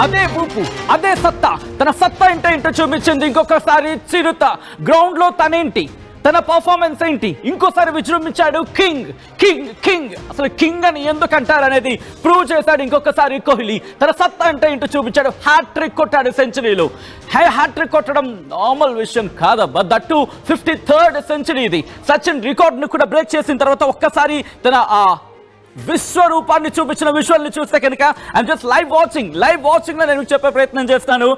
అదే ఊపు, అదే సత్తా, తన సత్తా ఏంటో చూపించింది ఇంకొకసారి చిరుత. గ్రౌండ్ లో తనేంటి, తన పర్ఫార్మెన్స్ ఏంటి, ఇంకోసారి విజృంభించాడు కింగ్. కింగ్ కింగ్ అసలు కింగ్ అని ఎందుకు అంటారనేది ప్రూవ్ చేశాడు ఇంకొకసారి కోహ్లీ. తన సత్తా ఏంటో చూపించాడు. హ్యాట్రిక్ కొట్టాడు సెంచరీలో. హ్యాట్రిక్ కొట్టడం నార్మల్ విషయం కాదబ్బా, దట్టు 53rd సెంచరీ. ఇది సచిన్ రికార్డ్ను కూడా బ్రేక్ చేసిన తర్వాత ఒక్కసారి తన ఆ విశ్వరూపాన్ని చూపించిన విజువల్ని చూస్తే కనుక ఐఎమ్ జస్ట్ లైవ్ వాచింగ్ లో నేను చెప్పే ప్రయత్నం చేస్తాను.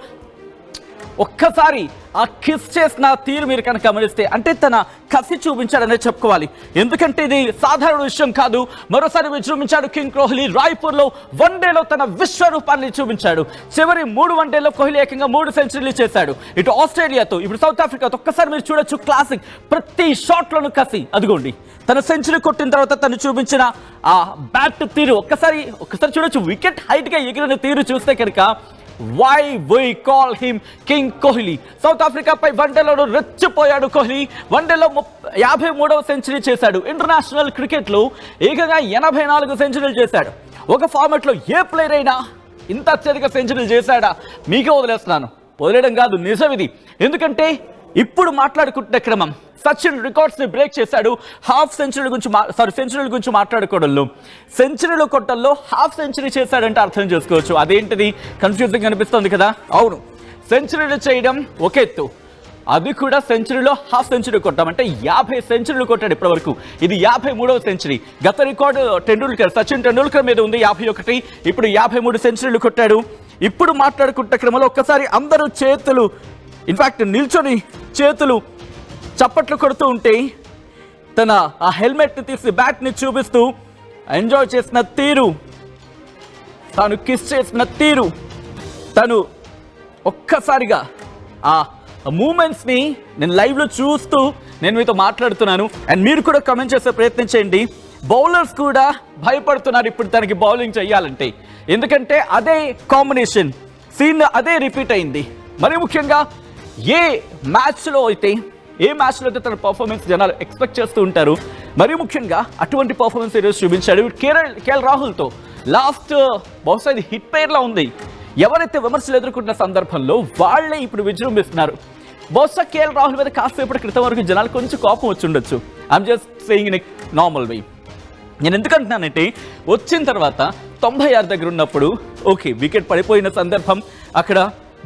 ఒక్కసారి ఆ కిస్ చేసిన తీరు మీరు కనుక గమనిస్తే అంటే తన కసి చూపించాడనే చెప్పుకోవాలి. ఎందుకంటే ఇది సాధారణ విషయం కాదు. మరోసారి విజృంభించాడు కింగ్ కోహ్లీ. రాయ్పూర్లో వన్డేలో తన విశ్వరూపాన్ని చూపించాడు. చివరి 3 వన్డేలో కోహ్లీ ఏకంగా 3 సెంచరీలు చేశాడు. ఇటు ఆస్ట్రేలియాతో, ఇప్పుడు సౌత్ ఆఫ్రికాతో. ఒక్కసారి మీరు చూడొచ్చు క్లాసిక్, ప్రతి షాట్లోనూ కసి. అదిగోండి తన సెంచరీ కొట్టిన తర్వాత తను చూపించిన ఆ బ్యాట్ తీరు ఒక్కసారి చూడొచ్చు. వికెట్ హైట్గా ఎగిరిన తీరు చూస్తే కనుక why we call him king Kohli. South ఆఫ్రికాపై వన్డేలో రెచ్చిపోయాడు కోహ్లీ. వన్డేలో 53వ సెంచరీ చేశాడు. ఇంటర్నేషనల్ క్రికెట్లో ఏకంగా 84 సెంచరీలు చేశాడు. ఒక ఫార్మాట్లో ఏ ప్లేయర్ అయినా ఇంత అత్యధిక సెంచరీలు చేశాడా? మీకే వదిలేస్తున్నాను, వదిలేయడం కాదు, నిజం ఇది. ఎందుకంటే ఇప్పుడు మాట్లాడుకుంటున్న క్రమం సచిన్ రికార్డ్స్ ని బ్రేక్ చేశాడు. సెంచరీల గురించి మాట్లాడుకోవడంలో, సెంచరీలు కొట్టల్లో హాఫ్ సెంచరీ చేశాడంటే అర్థం చేసుకోవచ్చు. అదేంటిది కన్ఫ్యూజింగ్ అనిపిస్తుంది కదా. అవును, సెంచరీలు చేయడం ఒక ఎత్తు, అది కూడా సెంచరీలో హాఫ్ సెంచరీ కొట్టామంటే 50 సెంచరీలు కొట్టాడు ఇప్పటి వరకు. ఇది 53వ సెంచరీ. గత రికార్డు సచిన్ టెండూల్కర్ మీద ఉంది 51. ఇప్పుడు 53 సెంచరీలు కొట్టాడు. ఇప్పుడు మాట్లాడుకుంటున్న క్రమంలో ఒక్కసారి అందరూ చేతులు, ఇన్ఫాక్ట్ నిల్చొని చేతులు చప్పట్లు కొడుతూ ఉంటే తన ఆ హెల్మెట్ని తీసి బ్యాట్ని చూపిస్తూ ఎంజాయ్ చేసిన తీరు, తాను కిస్ చేసిన తీరు, తను ఒక్కసారిగా ఆ మూమెంట్స్ని నేను లైవ్లో చూస్తూ నేను మీతో మాట్లాడుతున్నాను. అండ్ మీరు కూడా కమెంట్ చేసే ప్రయత్నం చేయండి. బౌలర్స్ కూడా భయపడుతున్నారు ఇప్పుడు తనకి బౌలింగ్ చేయాలంటే. ఎందుకంటే అదే కాంబినేషన్ సీన్ అదే రిపీట్ అయింది. మరి ముఖ్యంగా ఏ మ్యాచ్లో అయితే తన పర్ఫార్మెన్స్ జనాలు ఎక్స్పెక్ట్ చేస్తూ ఉంటారు. మరి ముఖ్యంగా అటువంటి పర్ఫార్మెన్స్ ఈరోజు చూపించాడు. కేఎల్ రాహుల్తో లాస్ట్ బహుశా ఇది హిట్ పేర్లా ఉంది. ఎవరైతే విమర్శలు ఎదుర్కొంటున్న సందర్భంలో వాళ్ళే ఇప్పుడు విజృంభిస్తున్నారు. బహుశా కేఎల్ రాహుల్ మీద కాసేపటి క్రితం వరకు జనాలు కొంచెం కోపం వచ్చి ఉండొచ్చు. I'm just saying in a normal వే. నేను ఎందుకంటున్నానంటే వచ్చిన తర్వాత 96 దగ్గర ఉన్నప్పుడు ఓకే వికెట్ పడిపోయిన సందర్భం అక్కడ.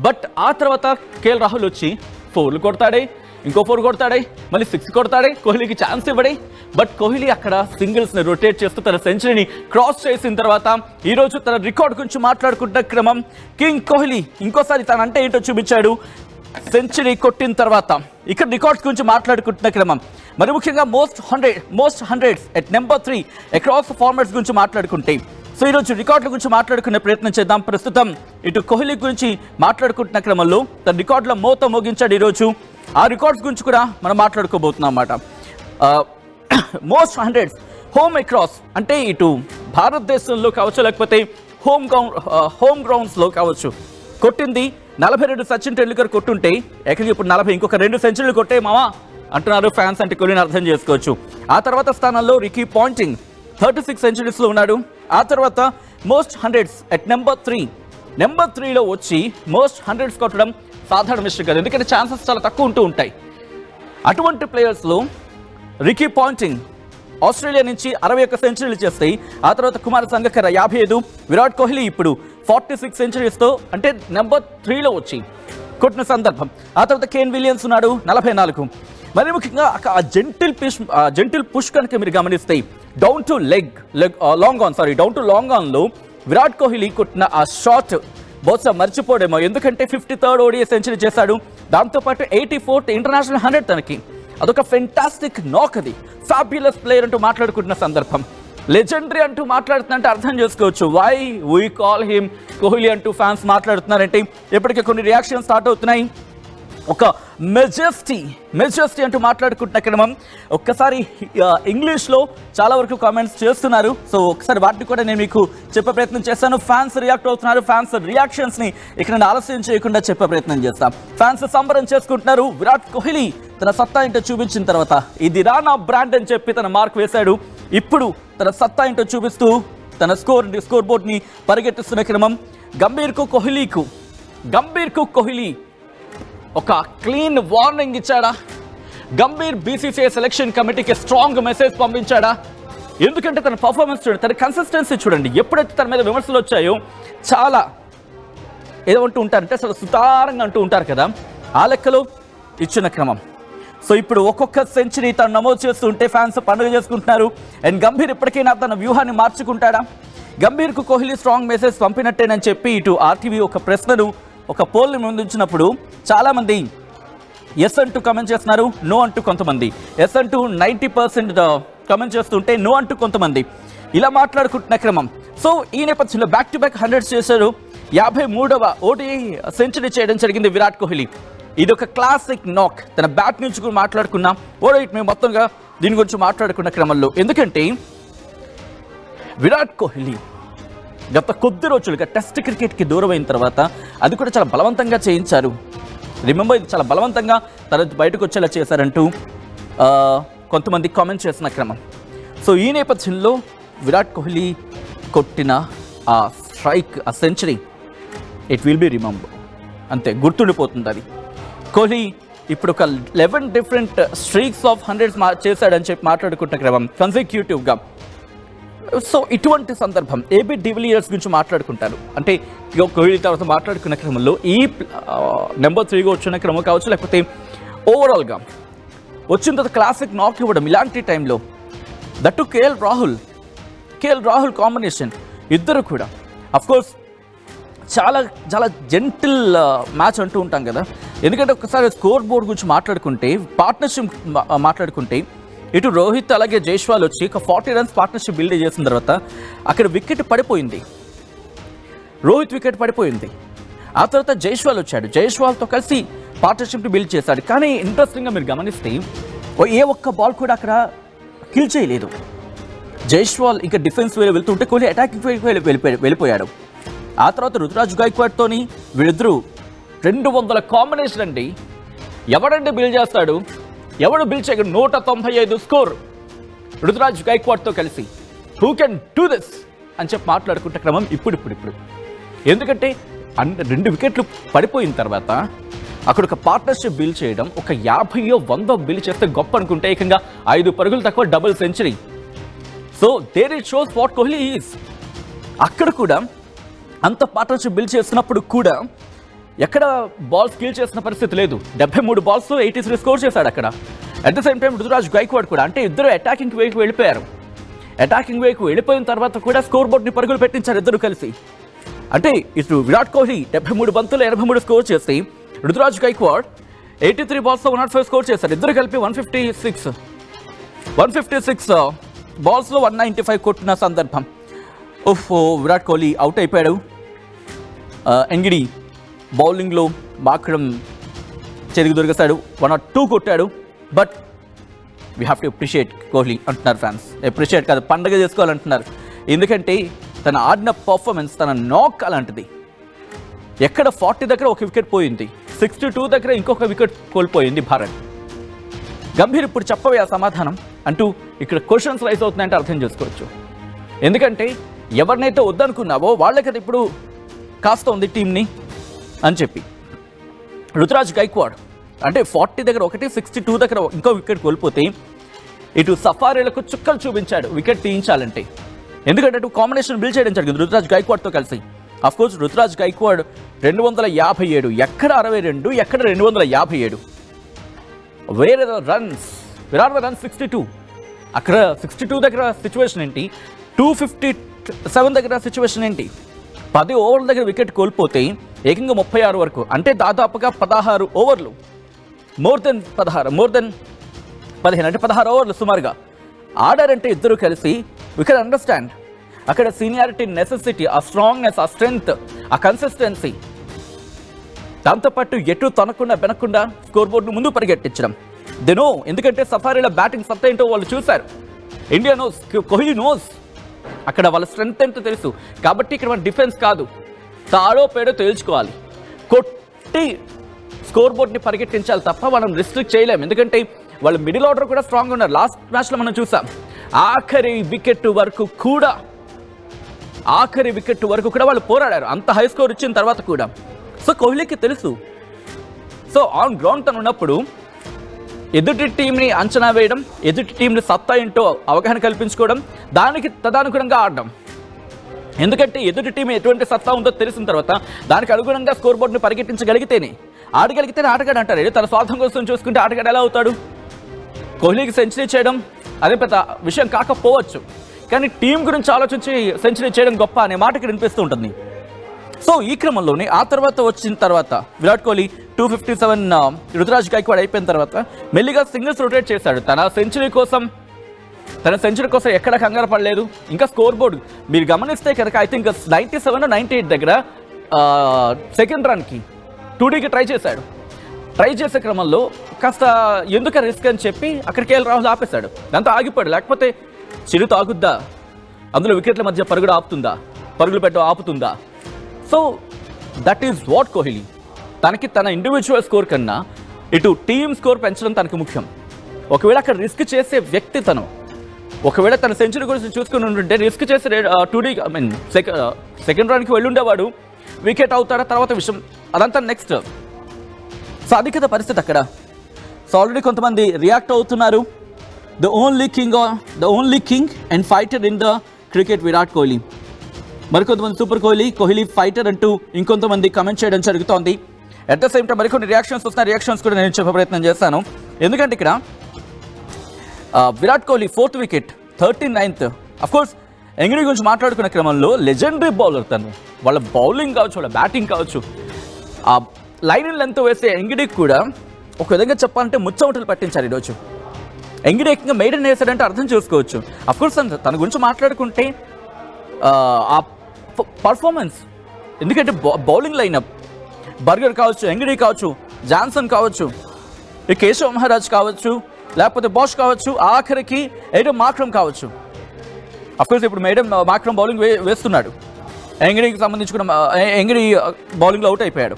బట్ ఆ తర్వాత కేఎల్ రాహుల్ వచ్చి 4లు కొడతాడే, ఇంకో 4 కొడతాడే, మళ్ళీ 6 కొడతాడే, కోహ్లీకి ఛాన్స్ ఇవ్వడే. బట్ కోహ్లీ అక్కడ సింగిల్స్ని రొటేట్ చేస్తూ తన సెంచరీని క్రాస్ చేసిన తర్వాత ఈరోజు తన రికార్డ్ గురించి మాట్లాడుకుంటున్న క్రమం కింగ్ కోహ్లీ ఇంకోసారి తన అంటే ఏంటో చూపించాడు. సెంచరీ కొట్టిన తర్వాత ఇక్కడ రికార్డ్స్ గురించి మాట్లాడుకుంటున్న క్రమం, మరి ముఖ్యంగా most hundreds at number 3 across formats గురించి మాట్లాడుకుంటే, సో ఈరోజు రికార్డుల గురించి మాట్లాడుకునే ప్రయత్నం చేద్దాం. ప్రస్తుతం ఇటు కోహ్లీ గురించి మాట్లాడుకుంటున్న క్రమంలో తన రికార్డుల మోత మోగించాడు ఈరోజు. ఆ రికార్డ్స్ గురించి కూడా మనం మాట్లాడుకోబోతున్నాం అన్నమాట. మోస్ట్ హండ్రెడ్స్ హోమ్ అక్రాస్ అంటే ఇటు భారతదేశంలో కావచ్చు, లేకపోతే హోమ్ గ్రౌండ్స్లో కావచ్చు, కొట్టింది 42 సచిన్ టెండూల్కర్ కొట్టుంటే ఏకంగా ఇప్పుడు 40 ఇంకొక 2 సెంచరీలు కొట్టే మావా అంటున్నారు ఫ్యాన్స్. అంటే కోహ్లీని అర్థం చేసుకోవచ్చు. ఆ తర్వాత స్థానంలో రికీ పాయింటింగ్ 36 సెంచరీస్లో ఉన్నాడు. ఆ తర్వాత మోస్ట్ హండ్రెడ్స్ ఎట్ నెంబర్ 3లో వచ్చి మోస్ట్ హండ్రెడ్స్ కొట్టడం సాధారణ విషయం కాదు. ఎందుకంటే ఛాన్సెస్ చాలా తక్కువ ఉంటూ ఉంటాయి. అటువంటి ప్లేయర్స్లో రికీ పాయింటింగ్ ఆస్ట్రేలియా నుంచి 61 సెంచరీలు చేస్తాయి. ఆ తర్వాత కుమార్ సంగక్కర 55, విరాట్ కోహ్లీ ఇప్పుడు 46 సెంచరీస్తో అంటే నెంబర్ 3లో వచ్చి కొట్టిన సందర్భం. ఆ తర్వాత కేన్ విలియమ్స్ ఉన్నాడు 44. మరి ముఖ్యంగా ఆ జెంటిల్ పుష్ కనుక మీరు గమనిస్తే డౌన్ టు లాంగ్ ఆన్లో విరాట్ కోహ్లీ కొట్టిన ఆ షాట్ బహుశా మర్చిపోడేమో. ఎందుకంటే 53rd ODI సెంచరీ చేశాడు. దాంతోపాటు 84th ఇంటర్నేషనల్ 100 తనకి. అదొక ఫెంటాస్టిక్ నాక్. అది ఫ్యాబ్యులస్ ప్లేయర్ అంటూ మాట్లాడుకుంటున్న సందర్భం, లెజెండరీ అంటూ మాట్లాడుతున్నట్టు అర్థం చేసుకోవచ్చు. Why we call him Kohli అంటూ ఫ్యాన్స్ మాట్లాడుతున్నారంటే ఇప్పటికే కొన్ని రియాక్షన్స్ స్టార్ట్ అవుతున్నాయి. ఒక మెజెస్టీ అంటూ మాట్లాడుకుంటున్న క్రమం. ఒక్కసారి ఇంగ్లీష్లో చాలా వరకు కామెంట్స్ చేస్తున్నారు. సో ఒకసారి వాటిని కూడా నేను మీకు చెప్పే ప్రయత్నం చేస్తాను. ఫ్యాన్స్ రియాక్ట్ అవుతున్నారు. ఫ్యాన్స్ రియాక్షన్స్ని ఇక్కడ ఆలస్యం చేయకుండా చెప్పే ప్రయత్నం చేస్తాం. ఫ్యాన్స్ సంబరం చేసుకుంటున్నారు. విరాట్ కోహ్లీ తన సత్తా ఏంటో చూపించిన తర్వాత ఇది రానా బ్రాండ్ అని చెప్పి తన మార్క్ వేశాడు. ఇప్పుడు తన సత్తా ఏంటో చూపిస్తూ తన స్కోర్ బోర్డ్ని పరిగెత్తిస్తున్న క్రమం. గంభీర్కు కోహ్లీ ఒక క్లీన్ వార్నింగ్ ఇచ్చాడా? గంభీర్ బీసీసీఐ సెలక్షన్ కమిటీకి స్ట్రాంగ్ మెసేజ్ పంపించాడా? ఎందుకంటే తన పర్ఫార్మెన్స్ చూడండి, తన కన్సిస్టెన్సీ చూడండి. ఎప్పుడైతే తన మీద విమర్శలు వచ్చాయో చాలా ఏమంటూ ఉంటారంటే అసలు సుతారంగా అంటూ ఉంటారు కదా, ఆ లెక్కలో ఇచ్చిన క్రమం. సో ఇప్పుడు ఒక్కొక్క సెంచరీ తను నమోదు చేస్తుంటే ఫ్యాన్స్ పండుగ చేసుకుంటున్నారు. అండ్ గంభీర్ ఇప్పటికైనా తన వ్యూహాన్ని మార్చుకుంటాడా? గంభీర్కు కోహ్లీ స్ట్రాంగ్ మెసేజ్ పంపినట్టేనని చెప్పి ఇటు ఆర్టీవీ ఒక ప్రశ్నను ఒక పోల్ని ముందుంచినప్పుడు చాలామంది ఎస్ అంటూ కమెంట్ చేస్తున్నారు, నో అంటూ కొంతమంది. ఎస్ అంటూ 90% కమెంట్ చేస్తుంటే నో అంటూ కొంతమంది ఇలా మాట్లాడుకుంటున్న క్రమం. సో ఈ నేపథ్యంలో బ్యాక్ టు బ్యాక్ 100 చేశారు. 53వ ఓడిఐ సెంచరీ చేయడం జరిగింది విరాట్ కోహ్లీ. ఇది ఒక క్లాసిక్ నాక్. తన బ్యాట్ నుంచి కూడా మాట్లాడుకున్నాం, ఓడిఐ మేము మొత్తంగా దీని గురించి మాట్లాడుకున్న క్రమంలో. ఎందుకంటే విరాట్ కోహ్లీ గత కొద్ది రోజులుగా టెస్ట్ క్రికెట్కి దూరం అయిన తర్వాత అది కూడా చాలా బలవంతంగా చేయించారు. రిమెంబర్, ఇది చాలా బలవంతంగా తన బయటకు వచ్చేలా చేశారంటూ కొంతమంది కామెంట్ చేసిన క్రమం. సో ఈ నేపథ్యంలో విరాట్ కోహ్లీ కొట్టిన ఆ స్ట్రైక్, ఆ century, it will be remember, అంతే గుర్తుండిపోతుంది అది. కోహ్లీ ఇప్పుడు ఒక 11 డిఫరెంట్ స్ట్రీక్స్ ఆఫ్ 100s చేశాడని చెప్పి మాట్లాడుకుంటున్న క్రమం కన్సిక్యూటివ్గా. సో ఇటువంటి సందర్భం ఏబీ డివిలియర్స్ గురించి మాట్లాడుకుంటారు. అంటే కోహ్లీ తర్వాత మాట్లాడుకున్న క్రమంలో ఈ నెంబర్ 3గా వచ్చిన క్రమం కావచ్చు, లేకపోతే ఓవరాల్గా వచ్చిన తర్వాత క్లాసిక్ నాక్ ఇవ్వడం ఇలాంటి టైంలో, దట్టు కేఎల్ రాహుల్ కాంబినేషన్ ఇద్దరు కూడా అఫ్కోర్స్ చాలా చాలా జెంటిల్ మ్యాచ్ అంటూ ఉంటాం కదా. ఎందుకంటే ఒకసారి స్కోర్ బోర్డ్ గురించి మాట్లాడుకుంటే, పార్ట్నర్షిప్ మాట్లాడుకుంటే, ఇటు రోహిత్ అలాగే జైస్వాల్ వచ్చి ఒక 40 runs పార్ట్నర్షిప్ బిల్డ్ చేసిన తర్వాత అక్కడ వికెట్ పడిపోయింది, రోహిత్ వికెట్ పడిపోయింది. ఆ తర్వాత జైస్వాల్ వచ్చాడు, జైస్వాల్తో కలిసి పార్ట్నర్షిప్ని బిల్డ్ చేశాడు. కానీ ఇంట్రెస్టింగ్గా మీరు గమనిస్తే ఏ ఒక్క బాల్ కూడా అక్కడ కిల్ చేయలేదు. జైస్వాల్ ఇంకా డిఫెన్స్ వేలో వెళ్తుంటే కోహ్లీ అటాకింగ్ వెళ్ళిపోయాడు. ఆ తర్వాత రుతురాజ్ గైక్వాడ్తోని వీళ్ళిద్దరూ 200 కాంబినేషన్ అండి. ఎవడంటే బిల్డ్ చేస్తాడు, ఎవడు బిల్డ్ చేయగలడు? 195 స్కోర్ రుతురాజ్ గైక్వాడ్తో కలిసి. హూ కెన్ డూ దిస్ అని చెప్పి మాట్లాడుకుంటే క్రమం ఇప్పుడు. ఎందుకంటే 2 వికెట్లు పడిపోయిన తర్వాత అక్కడ ఒక పార్ట్నర్షిప్ బిల్డ్ చేయడం, ఒక 50-100 బిల్డ్ చేస్తే గొప్ప అనుకుంటే ఏకంగా 5 పరుగులు తక్కువ double century. So there it shows what Kohli is. అక్కడ కూడా అంత పార్ట్నర్షిప్ బిల్డ్ చేస్తున్నప్పుడు కూడా ఎక్కడ బాల్స్ కిల్ చేసిన పరిస్థితి లేదు. 73 balls 83 స్కోర్ చేశాడు అక్కడ. At the same time Ruturaj Gaikwad కూడా, అంటే ఇద్దరు అటాకింగ్ వేకి వెళ్ళిపోయారు. అటాకింగ్ వేకి వెళ్ళిపోయిన తర్వాత కూడా స్కోర్ బోర్డ్ని పరుగులు పెట్టించారు ఇద్దరు కలిసి. అంటే ఇటు విరాట్ కోహ్లీ 73 బంతులు 83 స్కోర్ చేసి, రుతురాజ్ గైక్వాడ్ 83 balls 105 స్కోర్ చేశారు. ఇద్దరు కలిపి 156 balls 195 కొట్టిన సందర్భం. విరాట్ కోహ్లీ అవుట్ అయిపోయాడు. ఎంగిడి బౌలింగ్లో మాకడం చెరుగు దొరికేశాడు, 1 or 2 కొట్టాడు. But we have to appreciate Kohli అంటున్నారు ఫ్యాన్స్. అప్రిషియేట్ కాదు, పండగ చేసుకోవాలంటున్నారు. ఎందుకంటే తన ఆడిన పర్ఫార్మెన్స్, తన నాక్ అలాంటిది. ఎక్కడ 40 దగ్గర ఒక వికెట్ పోయింది, 62 దగ్గర ఇంకొక వికెట్ కోల్పోయింది భారత్. గంభీర్ ఇప్పుడు చెప్పవే ఆ సమాధానం అంటూ ఇక్కడ క్వశ్చన్స్ రైజ్ అవుతున్నాయంటే అర్థం చేసుకోవచ్చు. ఎందుకంటే ఎవరినైతే వద్దనుకున్నావో వాళ్ళకి అది ఇప్పుడు కాస్త ఉంది టీంని అని చెప్పి. రుతురాజ్ గైక్వాడ్ అంటే 40 దగ్గర ఒకటి, 62 దగ్గర ఇంకో వికెట్ కోల్పోతే ఇటు సఫారీలకు చుక్కలు చూపించాడు వికెట్ తీయించాలంటే. ఎందుకంటే అటు కాంబినేషన్ బిల్డ్ చేయడం జరిగింది రుతురాజ్ గైక్వాడ్తో కలిసి. అఫ్కోర్స్ రుతురాజ్ గైక్వాడ్ 257, ఎక్కడ 62, ఎక్కడ 257. వేరే రన్స్, విరాట్ రన్స్ 62. అక్కడ 62 దగ్గర సిచ్యువేషన్ ఏంటి, 257 దగ్గర సిచ్యువేషన్ ఏంటి? 10 ఓవర్ల దగ్గర వికెట్ కోల్పోతే ఏకంగా 36 వరకు, అంటే దాదాపుగా 16 ఓవర్లు, మోర్ దెన్ 15, అంటే 16 ఓవర్లు సుమారుగా ఆడారంటే ఇద్దరు కలిసి. వీ కెన్ అండర్స్టాండ్ అక్కడ సీనియారిటీ, నెసెసిటీ, ఆ స్ట్రాంగ్నెస్, ఆ స్ట్రెంగ్త్, ఆ కన్సిస్టెన్సీ, దాంతోపాటు ఎటు తనకుండా వెనకుండా స్కోర్ బోర్డును ముందు పరిగెట్టించడం. దే నో, ఎందుకంటే సఫారీలో బ్యాటింగ్ సత్తా ఏంటో వాళ్ళు చూశారు. ఇండియా నోస్, కోహ్లీ నోస్ అక్కడ వాళ్ళ స్ట్రెంగ్త్ ఎంతో తెలుసు. కాబట్టి ఇక్కడ మన డిఫెన్స్ కాదు, తాడో పేడో తేల్చుకోవాలి, కొట్టి స్కోర్ బోర్డ్ని పరిగెట్టించాలి తప్ప మనం రిస్ట్రిక్ట్ చేయలేము. ఎందుకంటే వాళ్ళు మిడిల్ ఆర్డర్ కూడా స్ట్రాంగ్ ఉన్నారు. లాస్ట్ మ్యాచ్లో మనం చూసాం, ఆఖరి వికెట్ వరకు కూడా ఆఖరి వికెట్ వరకు కూడా వాళ్ళు పోరాడారు, అంత హై స్కోర్ ఇచ్చిన తర్వాత కూడా. సో కోహ్లీకి తెలుసు, సో ఆన్ గ్రౌండ్ తను ఉన్నప్పుడు ఎదుటి టీంని అంచనా వేయడం, ఎదుటి టీంని సత్తా ఏంటో అవగాహన కల్పించుకోవడం, దానికి తదనుగుణంగా ఆడడం. ఎందుకంటే ఎదుటి టీం ఎటువంటి సత్తా ఉందో తెలిసిన తర్వాత దానికి అనుగుణంగా స్కోర్ బోర్డుని పరిగెట్టించగలిగితేనే, ఆడగలిగితేనే ఆటగాడు అంటారు. తన స్వార్థం కోసం చూసుకుంటే ఆటగాడు ఎలా అవుతాడు? కోహ్లీకి సెంచరీ చేయడం అదే పెద్ద విషయం కాకపోవచ్చు, కానీ టీం గురించి ఆలోచించి సెంచరీ చేయడం గొప్ప అనే మాటకి వినిపిస్తూ ఉంటుంది. సో ఈ క్రమంలోనే ఆ తర్వాత వచ్చిన తర్వాత విరాట్ కోహ్లీ 257 రుతురాజ్ గైక్వాడ్ అయిపోయిన తర్వాత మెల్లిగా సింగిల్స్ రొటేట్ చేశాడు. తన సెంచరీ కోసం ఎక్కడ కంగారు పడలేదు. ఇంకా స్కోర్ బోర్డు మీరు గమనిస్తే కనుక ఐ థింక్ 97-98 దగ్గర సెకండ్ రన్కి 2Dకి ట్రై చేసే క్రమంలో కాస్త ఎందుకు రిస్క్ అని చెప్పి అక్కడికి కేఎల్ రాహుల్ ఆపేశాడు. దాంతో ఆగిపోయాడు. లేకపోతే చిరుత ఆగుద్దా? అందులో వికెట్ల మధ్య పరుగులు పెట్టడం ఆపుతుందా? So that is what Kohli. తన ఇండివిజువల్ స్కోర్ కన్నా ఇటు టీమ్ స్కోర్ పెంచడం తనకు ముఖ్యం. ఒకవేళ అక్కడ రిస్క్ చేసే వ్యక్తి తను, ఒకవేళ తన సెంచరీ గురించి చూసుకుని ఉంటుంటే రిస్క్ చేసి 2D సెకండ్ రన్కి వెళ్ళుండేవాడు, వికెట్ అవుతాడా తర్వాత విషయం, అదంతా నెక్స్ట్. సో అది కదా పరిస్థితి అక్కడ. సో ఆల్రెడీ కొంతమంది రియాక్ట్ అవుతున్నారు. The only king and fighter in the cricket Virat Kohli. మరికొంతమంది సూపర్ కోహ్లీ ఫైటర్ అంటూ ఇంకొంతమంది కమెంట్ చేయడం జరుగుతోంది. అట్ ద సేమ్ టైం మరికొన్ని రియాక్షన్స్ వస్తున్నాయి. రియాక్షన్స్ కూడా నేను చెప్పే ప్రయత్నం చేస్తాను. ఎందుకంటే ఇక్కడ Virat Kohli 4th wicket 39th. Of course Ngidi గురించి మాట్లాడుకునే క్రమంలో లెజెండరీ బౌలర్ తను. వాళ్ళ బౌలింగ్ కావచ్చు, వాళ్ళ బ్యాటింగ్ కావచ్చు, ఆ లైన్ లెంత్ వేసే ఎంగిడికి కూడా ఒక విధంగా చెప్పాలంటే ముచ్చమటలు పట్టించారు ఈరోజు. ఎంగిడి ఏకంగా మెయిడెన్ వేసాడంటే అర్థం చేసుకోవచ్చు. అఫ్కోర్స్ తన గురించి మాట్లాడుకుంటే ఆ పర్ఫార్మెన్స్, ఎందుకంటే బౌలింగ్ లైనప్ బర్గర్ కావచ్చు, ఎంగిడి కావచ్చు, జాన్సన్ కావచ్చు, కేశవ్ మహారాజ్ కావచ్చు, లేకపోతే బాష్ కావచ్చు, ఆఖరికి ఎయిడమ్ మార్క్రమ్ కావచ్చు. అఫ్కోర్స్ ఇప్పుడు మార్క్రమ్ బౌలింగ్ వేస్తున్నాడు. ఎంగిడికి సంబంధించుకున్న ఎంగిడి బౌలింగ్లో అవుట్ అయిపోయాడు.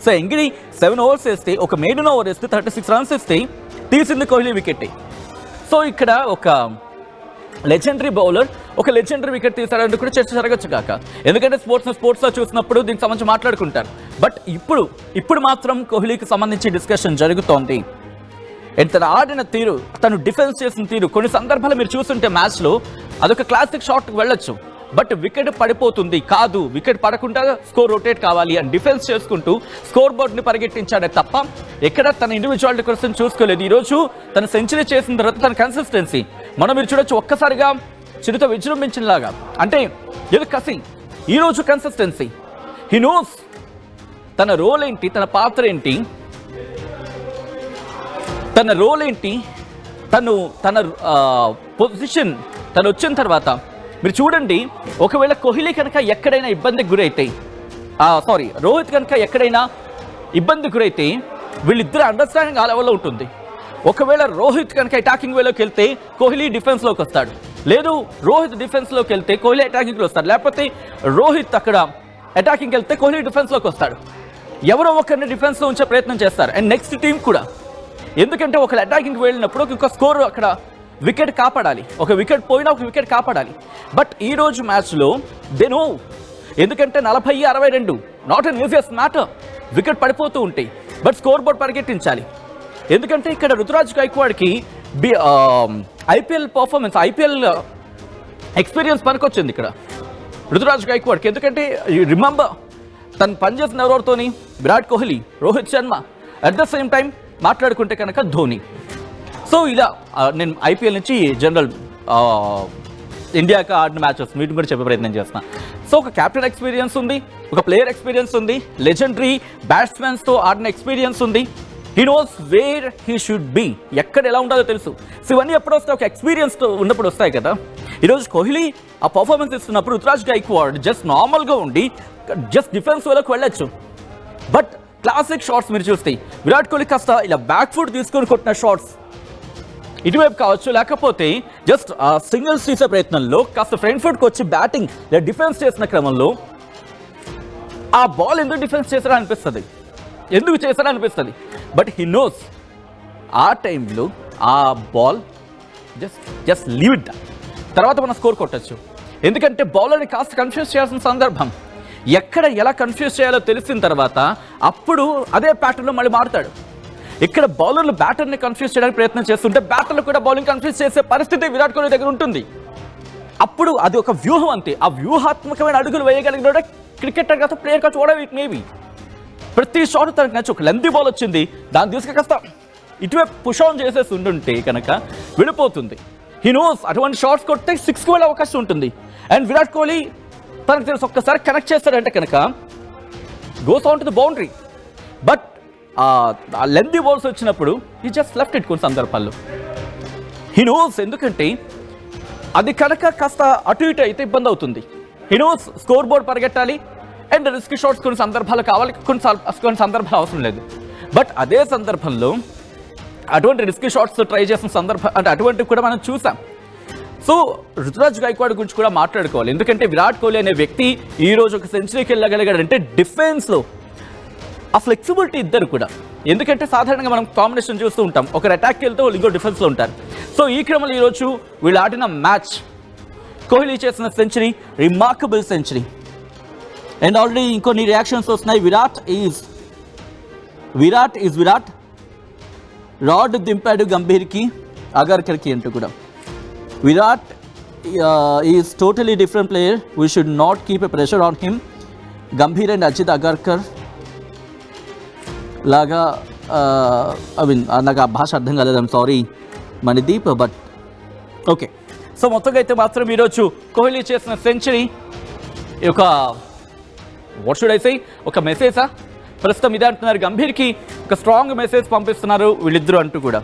సో ఎంగిడి 7 overs వేస్తే, ఒక మెయిడెన్ ఓవర్ వేస్తే 36 runs ఇస్తే తీసింది కోహ్లీ వికెట్. సో ఇక్కడ ఒక లెజెండరీ బౌలర్ ఒక లెజెండరీ వికెట్ తీసాడంటే కూడా చర్చ జరగచ్చు కాక. ఎందుకంటే స్పోర్ట్స్లో చూసినప్పుడు దీనికి సంబంధించి మాట్లాడుకుంటారు. బట్ ఇప్పుడు మాత్రం కోహ్లీకి సంబంధించి డిస్కషన్ జరుగుతోంది. తను ఆడిన తీరు, తను డిఫెన్స్ చేసిన తీరు, కొన్ని సందర్భాలు మీరు చూస్తుంటే మ్యాచ్లో అదొక క్లాసిక్ షాట్కి వెళ్ళొచ్చు. బట్ వికెట్ పడిపోతుంది కాదు, వికెట్ పడకుండా స్కోర్ రొటేట్ కావాలి అని డిఫెన్స్ చేసుకుంటూ స్కోర్ బోర్డ్ని పరిగెట్టించాడే తప్ప ఎక్కడ తన ఇండివిజువాలిటీ కోసం చూసుకోలేదు. ఈరోజు తను సెంచరీ చేసిన తర్వాత తన కన్సిస్టెన్సీ మీరు చూడొచ్చు. ఒక్కసారిగా చిరుత విజృంభించినలాగా, అంటే ఏదో కసి. ఈరోజు కన్సిస్టెన్సీ, హీ నోస్ తన రోల్ ఏంటి, తన పాత్ర ఏంటి, తన పొజిషన్ తను వచ్చిన తర్వాత మీరు చూడండి. ఒకవేళ కోహ్లీ కనుక ఎక్కడైనా ఇబ్బందికి గురైతే, రోహిత్ కనుక ఎక్కడైనా ఇబ్బందికి గురైతే వీళ్ళిద్దరు అండర్స్టాండింగ్ ఆ లెవెల్లో ఉంటుంది. ఒకవేళ రోహిత్ కనుక అటాకింగ్ వేలోకి వెళ్తే కోహ్లీ డిఫెన్స్లోకి వస్తాడు, లేదు రోహిత్ డిఫెన్స్లోకి వెళ్తే కోహ్లీ అటాకింగ్లో వస్తాడు, లేకపోతే రోహిత్ అక్కడ అటాకింగ్కి వెళ్తే కోహ్లీ డిఫెన్స్లోకి వస్తాడు. ఎవరో ఒకరిని డిఫెన్స్లో ఉంచే ప్రయత్నం చేస్తారు. అండ్ నెక్స్ట్ టీం కూడా, ఎందుకంటే ఒకరు అటాకింగ్కి వెళ్ళినప్పుడు ఒక స్కోర్ అక్కడ వికెట్ కాపాడాలి, ఒక వికెట్ పోయినా ఒక వికెట్ కాపాడాలి. బట్ ఈరోజు మ్యాచ్లో దెనో, ఎందుకంటే 40-62 నాట్ అన్ ఈజియస్ట్ మ్యాటర్. వికెట్ పడిపోతూ ఉంటాయి, బట్ స్కోర్ బోర్డ్ పరిగెట్టించాలి. ఎందుకంటే ఇక్కడ రుతురాజ్ గైక్వాడ్కి ఐపీఎల్ పర్ఫార్మెన్స్, ఐపీఎల్ ఎక్స్పీరియన్స్ పనికొచ్చింది ఇక్కడ రుతురాజ్ గైక్వాడ్కి. ఎందుకంటే రిమెంబర్ తను పనిచేసిన ఎవరితోని, Virat Kohli, Rohit Sharma, at the same time మాట్లాడుకుంటే కనుక ధోని. సో ఇలా నేను ఐపీఎల్ నుంచి జనరల్ ఇండియాకి ఆడిన మ్యాచెస్ వీటిని కూడా చెప్పే ప్రయత్నం చేస్తున్నాను. సో ఒక క్యాప్టెన్ ఎక్స్పీరియన్స్ ఉంది, ఒక ప్లేయర్ ఎక్స్పీరియన్స్ ఉంది, లెజెండరీ బ్యాట్స్మెన్స్తో ఆడిన ఎక్స్పీరియన్స్ ఉంది. He knows where he should be, ఎక్కడ ఎలా ఉండాలో తెలుసు. సో ఇవన్నీ ఎప్పుడు వస్తాయి, ఒక ఎక్స్పీరియన్స్తో ఉన్నప్పుడు వస్తాయి కదా. ఈరోజు కోహ్లీ ఆ పర్ఫార్మెన్స్ ఇస్తున్నప్పుడు రుతురాజ్ గైక్వాడ్ జస్ట్ నార్మల్గా ఉండి జస్ట్ డిఫెన్స్ వేలోకి వెళ్ళొచ్చు. బట్ క్లాసిక్ షాట్స్ మీరు చూస్తే విరాట్ కోహ్లీ కాస్త ఇలా బ్యాక్ ఫుట్ తీసుకొని కొట్టిన షాట్స్ ఇటువైపు కావచ్చు, లేకపోతే జస్ట్ సింగిల్స్ తీసే ప్రయత్నంలో కాస్త ఫ్రంట్ ఫుట్కి వచ్చి బ్యాటింగ్ డిఫెన్స్ చేసిన క్రమంలో ఆ బాల్ ఎందుకు డిఫెన్స్ చేశారా అనిపిస్తుంది, ఎందుకు చేశారా అనిపిస్తుంది. బట్ హీ నోస్ ఆ టైంలో ఆ బాల్ జస్ట్ లీవ్ ఇట్, తర్వాత మనం స్కోర్ కొట్టచ్చు. ఎందుకంటే బౌలర్ని కాస్త కన్ఫ్యూజ్ చేయాల్సిన సందర్భం. ఎక్కడ ఎలా కన్ఫ్యూజ్ చేయాలో తెలిసిన తర్వాత అప్పుడు అదే ప్యాటర్న్లో మళ్ళీ మారుతాడు. ఇక్కడ బౌలర్లు బ్యాటర్ని కన్ఫ్యూజ్ చేయడానికి ప్రయత్నం చేస్తుంటే బ్యాటర్లు కూడా బౌలింగ్ కన్ఫ్యూజ్ చేసే పరిస్థితి విరాట్ కోహ్లీ దగ్గర ఉంటుంది. అప్పుడు అది ఒక వ్యూహం అంతే. ఆ వ్యూహాత్మకమైన అడుగులు వేయగలిగిన క్రికెటర్ కాస్త ప్లేయర్ కావచ్చు కూడా మేబీ ప్రతి షాట్ తనకు నచ్చి ఒక లెంతీ బాల్ వచ్చింది, దాన్ని తీసుకు కాస్త ఇటువైపు పుష్ ఆన్ చేసేసి ఉండుంటే కనుక వెళ్ళిపోతుంది. హీ నోస్ అటువంటి షాట్స్ కొట్టే 6కి వెళ్ళే అవకాశం ఉంటుంది. అండ్ విరాట్ కోహ్లీ తనకు తెలుసు ఒక్కసారి కనెక్ట్ చేస్తాడంటే కనుక goes on to the boundary. But ఆ లెంతీ బాల్స్ వచ్చినప్పుడు హీ జస్ట్ లెఫ్ట్ ఇట్ కొన్ని సందర్భాల్లో. హీ నోస్ ఎందుకంటే అది కనుక కాస్త అటు ఇటు అయితే ఇబ్బంది అవుతుంది. హీ నోస్ స్కోర్ బోర్డ్ పరిగెట్టాలి అండ్ రిస్క్ షాట్స్ కొన్ని సందర్భాలు కావాలి, కొన్ని సందర్భాలు అవసరం లేదు. బట్ అదే సందర్భంలో అటువంటి రిస్క్ షాట్స్ ట్రై చేసిన సందర్భం అంటే అటువంటివి కూడా మనం చూసాం. సో రుతురాజ్ గైక్వాడ్ గురించి కూడా మాట్లాడుకోవాలి. ఎందుకంటే విరాట్ కోహ్లీ అనే వ్యక్తి ఈరోజు ఒక సెంచరీకి వెళ్ళగలిగాడంటే డిఫెన్స్లో ఆ ఫ్లెక్సిబిలిటీ ఇద్దరు కూడా. ఎందుకంటే సాధారణంగా మనం కాంబినేషన్ చూస్తూ ఉంటాం, ఒకరు అటాక్కి వెళ్తే వాళ్ళు ఇంకో డిఫెన్స్లో ఉంటారు. సో ఈ క్రమంలో ఈరోజు వీళ్ళు ఆడిన మ్యాచ్ కోహ్లీ చేసిన century remarkable century. And already ఇంకొన్ని రియాక్షన్స్ వస్తున్నాయి. విరాట్ రాడ్ దింపాడు గంభీర్కి అగర్కర్కి అంటూ కూడా. Virat is totally different player, we should not keep a pressure on him. Gambhir and Ajit Agarkar లాగా ఐ మీన్ నాకు ఆ భాష అర్థం కాలేదు, I'm sorry Manideep, but okay. So మొత్తంగా అయితే మాత్రం ఈరోజు కోహ్లీ చేసిన సెంచరీ ఒక వాట్ షుడ్ ఐ సే ఒక మెసేజా ప్రస్తుతం ఇదే అంటున్నారు. గంభీర్కి ఒక స్ట్రాంగ్ మెసేజ్ పంపిస్తున్నారు వీళ్ళిద్దరూ అంటూ కూడా.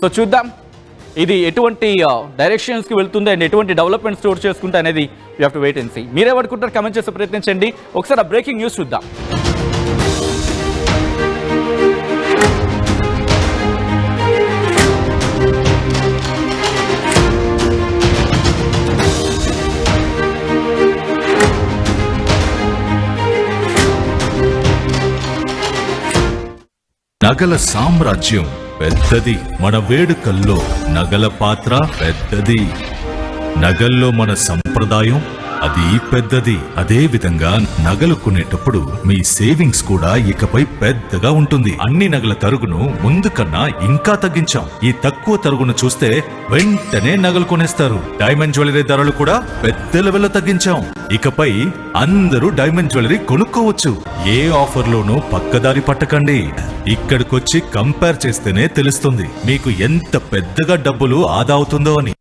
సో చూద్దాం ఇది ఎటువంటి డైరెక్షన్స్కి వెళ్తుంది అండ్ ఎటువంటి డెవలప్మెంట్ స్టోర్ చేసుకుంటే అనేది you have to wait and see. మీరేమనుకుంటారు కమెంట్ చేసే ప్రయత్నించండి. ఒకసారి ఆ బ్రేకింగ్ న్యూస్ చూద్దాం. నగల సామ్రాజ్యం పెద్దది, మన వేడుకల్లో నగల పాత్ర పెద్దది. నగల్లో మన సంప్రదాయం అది పెద్దది. అదే విధంగా నగలు కొనేటప్పుడు మీ సేవింగ్స్ కూడా ఇకపై పెద్దగా ఉంటుంది. అన్ని నగల తరుగును ముందు కన్నా ఇంకా తగ్గించాం. ఈ తక్కువ తరుగును చూస్తే వెంటనే నగలు కొనేస్తారు. డైమండ్ జ్యువెలరీ ధరలు కూడా పెద్ద లెవెల్లో తగ్గించాం. ఇకపై అందరూ డైమండ్ జ్యువెలరీ కొనుక్కోవచ్చు. ఏ ఆఫర్లోనూ పక్కదారి పట్టకండి. ఇక్కడికొచ్చి కంపేర్ చేస్తేనే తెలుస్తుంది మీకు ఎంత పెద్దగా డబ్బులు ఆదా అవుతుందో అని.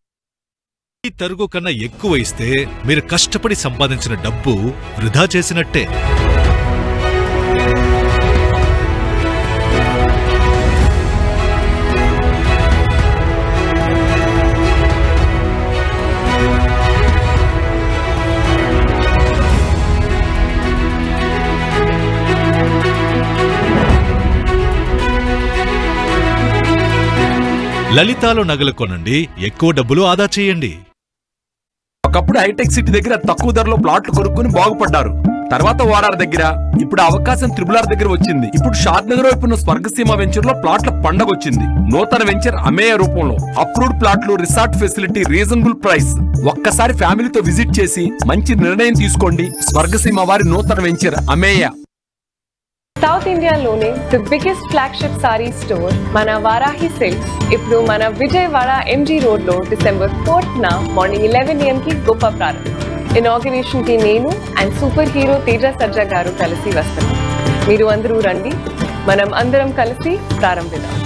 ఈ తరుగు కన్నా ఎక్కువ ఇస్తే మీరు కష్టపడి సంపాదించిన డబ్బు వృధా చేసినట్టే. లలితాలో నగలు కొనండి, ఎక్కువ డబ్బులు ఆదా చేయండి. ఒకప్పుడు హైటెక్ సిటీ దగ్గర తక్కువ ధరలో ప్లాట్లు కొనుక్కుని బాగుపడ్డారు. తర్వాత ఓఆర్ఆర్ దగ్గర, ఇప్పుడు అవకాశం త్రిబుల్ ఆర్ దగ్గర వచ్చింది. ఇప్పుడు షాద్ నగర్ వైపు ఉన్న స్వర్గసీమ వెంచర్ లో ప్లాట్ల పండగ వచ్చింది. నూతన వెంచర్ అమేయ రూపంలో అప్రూవ్డ్ ప్లాట్లు, రిసార్ట్ ఫెసిలిటీ, రీజనబుల్ ప్రైస్. ఒక్కసారి ఫ్యామిలీతో విజిట్ చేసి మంచి నిర్ణయం తీసుకోండి. స్వర్గసీమ వారి నూతన వెంచర్ అమేయ. సౌత్ ఇండియాలోనే the biggest flagship sorry store మన వారాహి సిల్క్స్ ఇప్పుడు మన విజయవాడ ఎంజీ రోడ్ లో December 4th మార్నింగ్ 11 AM కి గొప్ప ప్రారంభం. ఇనాగరేషన్ కి నేను అండ్ సూపర్ హీరో తేజ సజ్జా గారు కలిసి వస్తున్నాం. మీరు అందరూ రండి, మనం అందరం కలిసి ప్రారంభిద్దాం.